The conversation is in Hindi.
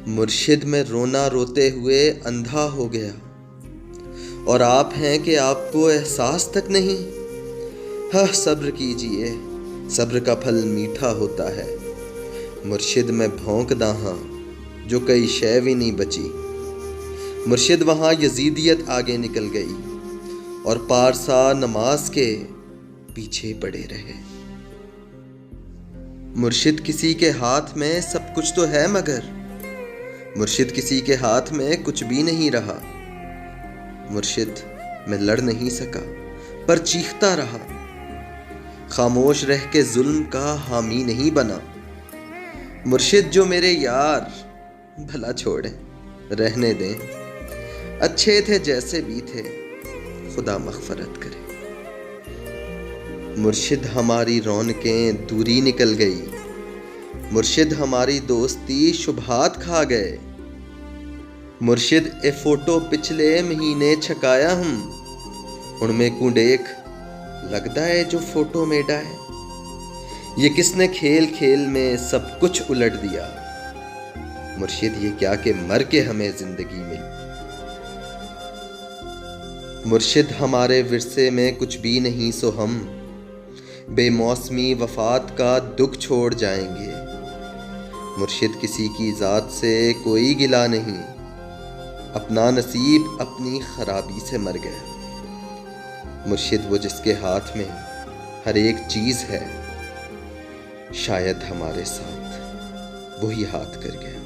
मुर्शिद में रोना रोते हुए अंधा हो गया, और आप हैं कि आपको एहसास तक नहीं। हाँ, सब्र कीजिए, सब्र का फल मीठा होता है। मुर्शिद में भौंकदा हाँ, जो कई शय भी नहीं बची। मुर्शिद वहाँ यजीदियत आगे निकल गई, और पारसा नमाज के पीछे पड़े रहे। मुर्शिद किसी के हाथ में सब कुछ तो है, मगर मुर्शिद किसी के हाथ में कुछ भी नहीं रहा। मुर्शिद मैं लड़ नहीं सका, पर चीखता रहा। खामोश रह के जुल्म का हामी नहीं बना। मुर्शिद जो मेरे यार, भला छोड़ें, रहने दें। अच्छे थे जैसे भी थे, खुदा मग़फ़रत करे। मुर्शिद हमारी रौनकें दूरी निकल गई। मुर्शिद हमारी दोस्ती शुबहात खा गए। मुर्शिद ए फोटो पिछले महीने छकाया हम, उनमें को देख लगदा है जो फोटो मेडा है। ये किसने खेल खेल में सब कुछ उलट दिया। मुर्शिद ये क्या कि मर के हमें जिंदगी मिली। मुर्शिद हमारे विरसे में कुछ भी नहीं, सो हम बेमौसमी वफात का दुख छोड़ जाएंगे। मुर्शिद किसी की ज़ात से कोई गिला नहीं, अपना नसीब अपनी खराबी से मर गया। मुर्शिद वो जिसके हाथ में हर एक चीज़ है, शायद हमारे साथ वही हाथ कर गया।